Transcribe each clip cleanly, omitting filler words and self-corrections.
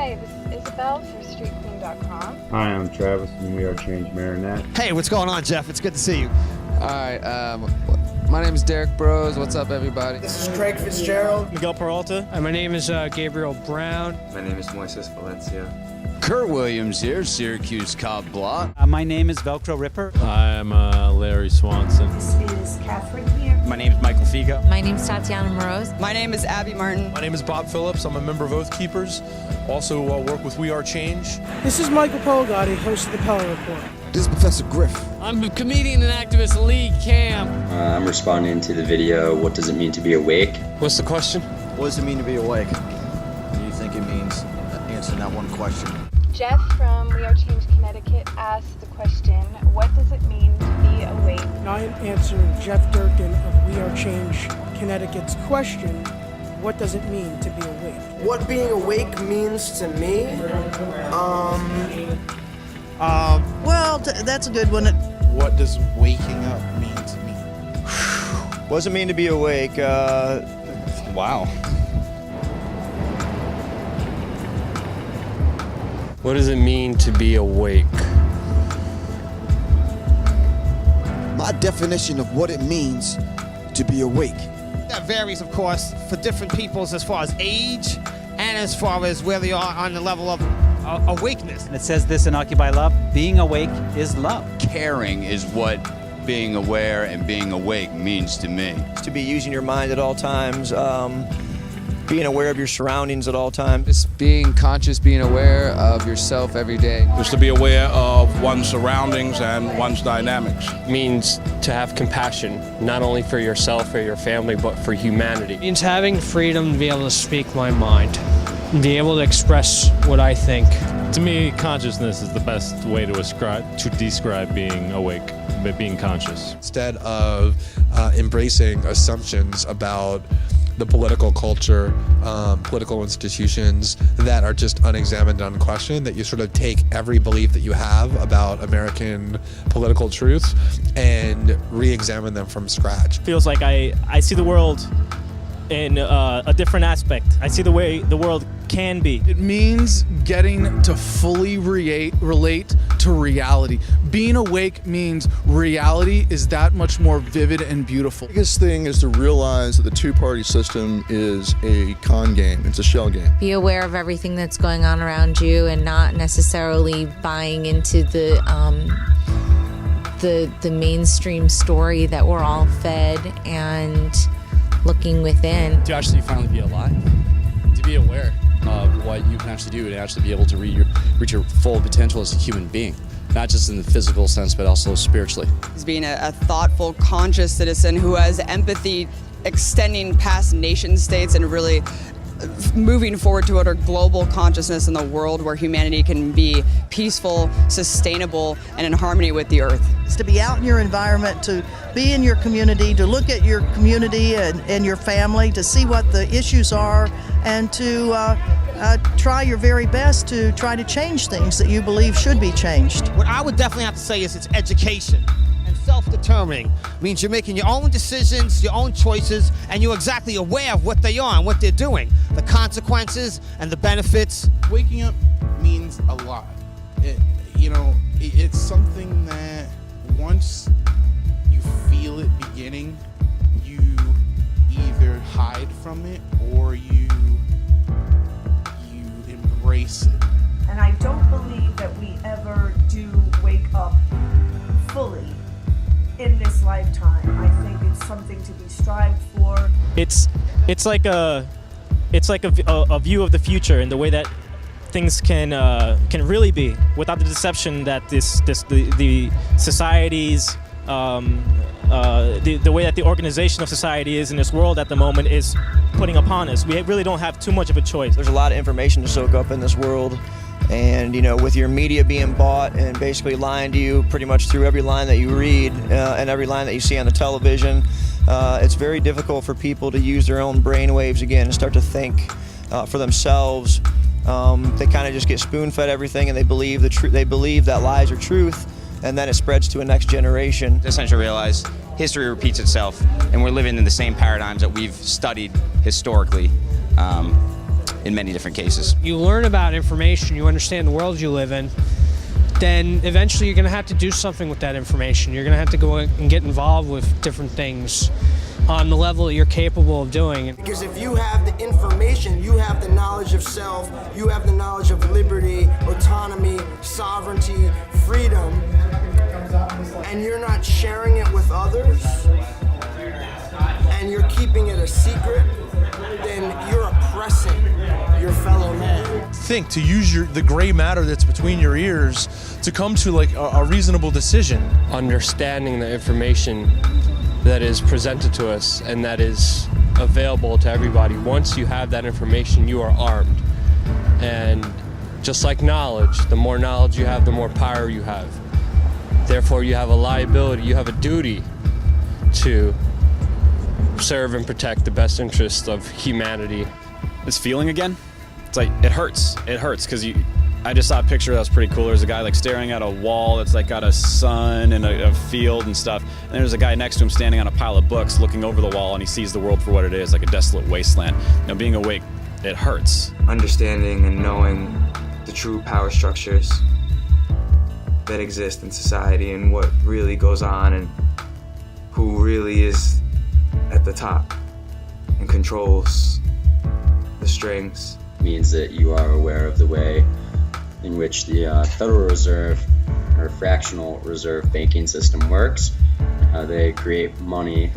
Hi, this is Isabel for StreetQueen.com. Hi, I'm Travis from We Are Change Marinette. Hey, what's going on, Jeff? It's good to see you. All right, my name is Derek Bros. What's up, everybody? This is Craig Fitzgerald. Miguel Peralta. My name is Gabriel Brown. My name is Moises Valencia. Kurt Williams here, Syracuse Cop Block. My name is Velcro Ripper. I'm Larry Swanson. This is Catherine here. My name is Michael Figo. My name is Tatiana Moroz. My name is Abby Martin. My name is Bob Phillips. I'm a member of Oath Keepers. Also work with We Are Change. This is Michael Polgatti, host of the Pella Report. This is Professor Griff. I'm a comedian and activist Lee Camp. I'm responding to the video, what does it mean to be awake? What's the question? What does it mean to be awake? What do you think it means? Answering that one question. Jeff from We Are Change Connecticut asked the question, what does it mean to be awake? And I am answering Jeff Durkin of We Are Change Connecticut's question, what does it mean to be awake? What being awake means to me? Well, that's a good one. What does waking up mean to me? What does it mean to be awake? Wow. What does it mean to be awake? My definition of what it means to be awake. That varies, of course, for different peoples as far as age and as far as where they are on the level of awakeness. And it says this in Occupy Love, being awake is love. Caring is what being aware and being awake means to me. To be using your mind at all times, being aware of your surroundings at all times. Just being conscious, being aware of yourself every day. Just to be aware of one's surroundings and one's dynamics. Means to have compassion, not only for yourself or your family, but for humanity. It means having freedom to be able to speak my mind, and be able to express what I think. To me, consciousness is the best way to describe being awake, but being conscious. Instead of embracing assumptions about the political culture, political institutions that are just unexamined, unquestioned, that you sort of take every belief that you have about American political truth and re-examine them from scratch. Feels like I see the world in a different aspect. I see the way the world can be. It means getting to fully relate to reality. Being awake means reality is that much more vivid and beautiful. The biggest thing is to realize that the two-party system is a con game. It's a shell game. Be aware of everything that's going on around you and not necessarily buying into the mainstream story that we're all fed, and looking within. To actually finally be alive, to be aware of what you can actually do and actually be able to reach your full potential as a human being, not just in the physical sense, but also spiritually. He's being a thoughtful, conscious citizen who has empathy extending past nation states and really moving forward toward a global consciousness in the world where humanity can be peaceful, sustainable, and in harmony with the earth. It's to be out in your environment, to be in your community, to look at your community and your family, to see what the issues are, and to try your very best to try to change things that you believe should be changed. What I would definitely have to say is it's education. Self-determining means you're making your own decisions, your own choices, and you're exactly aware of what they are and what they're doing, the consequences and the benefits. Waking up means a lot. It's something that once you feel it beginning, you either hide from it or you embrace it. And I don't believe that we ever do wake up fully in this lifetime. I think it's something to be strived for. It's like a view of the future and the way that things can really be without the deception that the society's the way that the organization of society is in this world at the moment is putting upon us. We really don't have too much of a choice. There's a lot of information to soak up in this world. And, with your media being bought and basically lying to you pretty much through every line that you read and every line that you see on the television, it's very difficult for people to use their own brain waves again and start to think for themselves. They kind of just get spoon-fed everything, and they believe that lies are truth, and then it spreads to a next generation. Essentially realize history repeats itself, and we're living in the same paradigms that we've studied historically. in many different cases. You learn about information, you understand the world you live in, then eventually you're going to have to do something with that information. You're going to have to go and get involved with different things on the level that you're capable of doing. Because if you have the information, you have the knowledge of self, you have the knowledge of liberty, autonomy, sovereignty, freedom, and you're not sharing it with others, and you're keeping it a secret, then you're oppressing your fellow man. Think to use the gray matter that's between your ears to come to like a reasonable decision. Understanding the information that is presented to us and that is available to everybody. Once you have that information, you are armed. And just like knowledge, the more knowledge you have, the more power you have. Therefore, you have a liability, you have a duty to serve and protect the best interests of humanity. This feeling again, it's like, it hurts. It hurts because I just saw a picture that was pretty cool. There's a guy like staring at a wall that's like got a sun and a field and stuff. And there's a guy next to him standing on a pile of books looking over the wall, and he sees the world for what it is, like a desolate wasteland. You know, being awake, it hurts. Understanding and knowing the true power structures that exist in society and what really goes on and who really is at the top and controls the strings. Means that you are aware of the way in which the Federal Reserve or fractional reserve banking system works, how they create money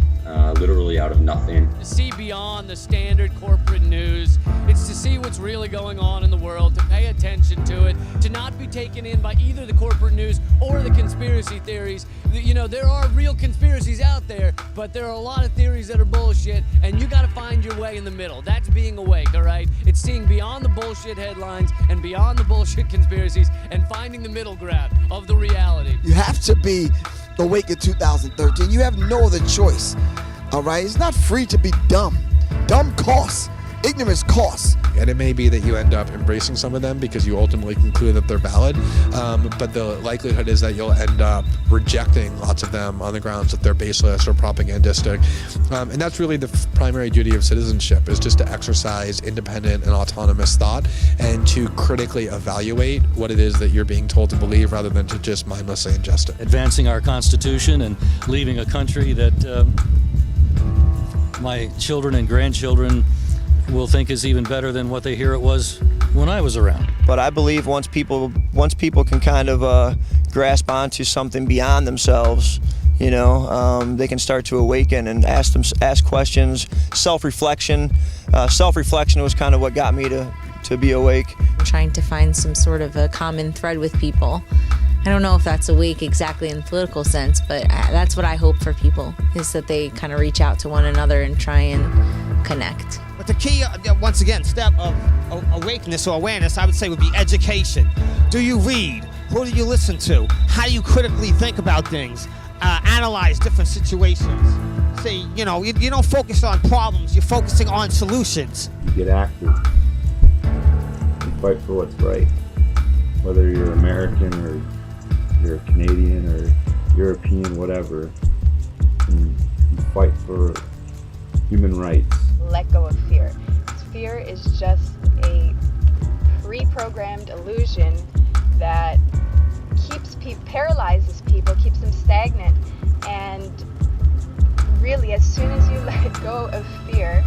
literally out of nothing. To see beyond the standard corporate news, it's to see what's really going on in the world, to pay attention to it, to not be taken in by either the corporate news or the conspiracy theories. You know, there are real conspiracies out there, but there are a lot of theories that are bullshit, and you gotta find your way in the middle. That's being awake, all right? It's seeing beyond the bullshit headlines and beyond the bullshit conspiracies and finding the middle ground of the reality. You have to be awake in 2013. You have no other choice. All right? It's not free to be dumb. Dumb costs. Ignorance costs. And it may be that you end up embracing some of them because you ultimately conclude that they're valid, but the likelihood is that you'll end up rejecting lots of them on the grounds that they're baseless or propagandistic. And that's really the primary duty of citizenship, is just to exercise independent and autonomous thought and to critically evaluate what it is that you're being told to believe rather than to just mindlessly ingest it. Advancing our Constitution and leaving a country that my children and grandchildren will think is even better than what they hear it was when I was around. But I believe once people can kind of grasp onto something beyond themselves, you know, they can start to awaken and ask questions. Self-reflection was kind of what got me to be awake. Trying to find some sort of a common thread with people. I don't know if that's awake exactly in the political sense, but that's what I hope for people, is that they kind of reach out to one another and try and connect. But the key, once again, step of awakeness or awareness, I would say, would be education. Do you read? Who do you listen to? How do you critically think about things? Analyze different situations. See, you know, you don't focus on problems, you're focusing on solutions. You get active. You fight for what's right. Whether you're American or you're Canadian or European, whatever, and you fight for human rights. Let go of fear. Fear is just a pre-programmed illusion that paralyzes people, keeps them stagnant, and really, as soon as you let go of fear,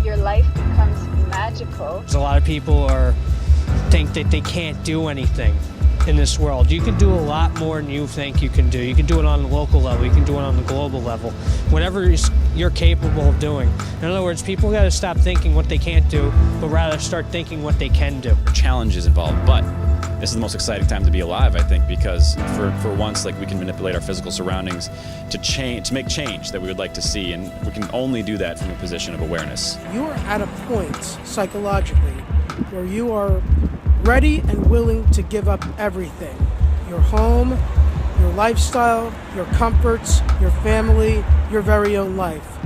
your life becomes magical. A lot of people think that they can't do anything in this world. You can do a lot more than you think you can do. You can do it on the local level, you can do it on the global level, whatever you're capable of doing. In other words, people got to stop thinking what they can't do, but rather start thinking what they can do. Challenges involved, but this is the most exciting time to be alive, I think, because for once, like, we can manipulate our physical surroundings to make change that we would like to see, and we can only do that from a position of awareness. You are at a point psychologically where you are ready and willing to give up everything. Your home, your lifestyle, your comforts, your family, your very own life,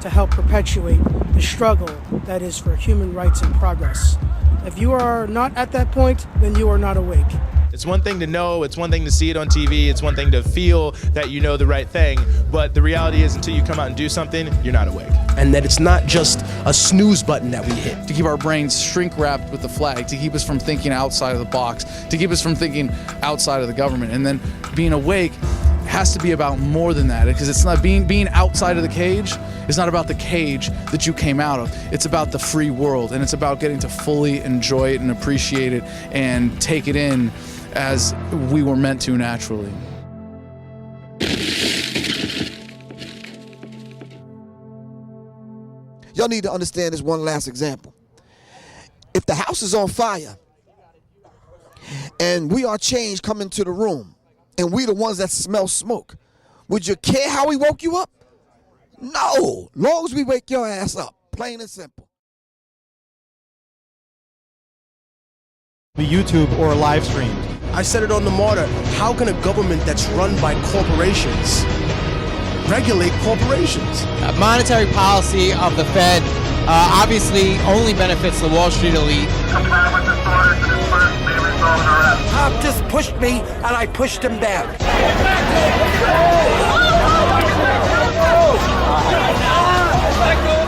to help perpetuate the struggle that is for human rights and progress. If you are not at that point, then you are not awake. It's one thing to know, it's one thing to see it on TV, it's one thing to feel that you know the right thing, but the reality is until you come out and do something, you're not awake. and that it's not just a snooze button that we hit. To keep our brains shrink wrapped with the flag, to keep us from thinking outside of the box, to keep us from thinking outside of the government. And then being awake has to be about more than that, because it's not being outside of the cage. It's not about the cage that you came out of. It's about the free world, and it's about getting to fully enjoy it and appreciate it and take it in as we were meant to naturally. Y'all need to understand this one last example. If the house is on fire and we are changed come into the room and we the ones that smell smoke, would you care how we woke you up? No, long as we wake your ass up, plain and simple. Be YouTube or live streamed. I said it on the Martyr. How can a government that's run by corporations regulate corporations? Monetary policy of the Fed obviously only benefits the Wall Street elite. Tom just pushed me and I pushed him back. Let go!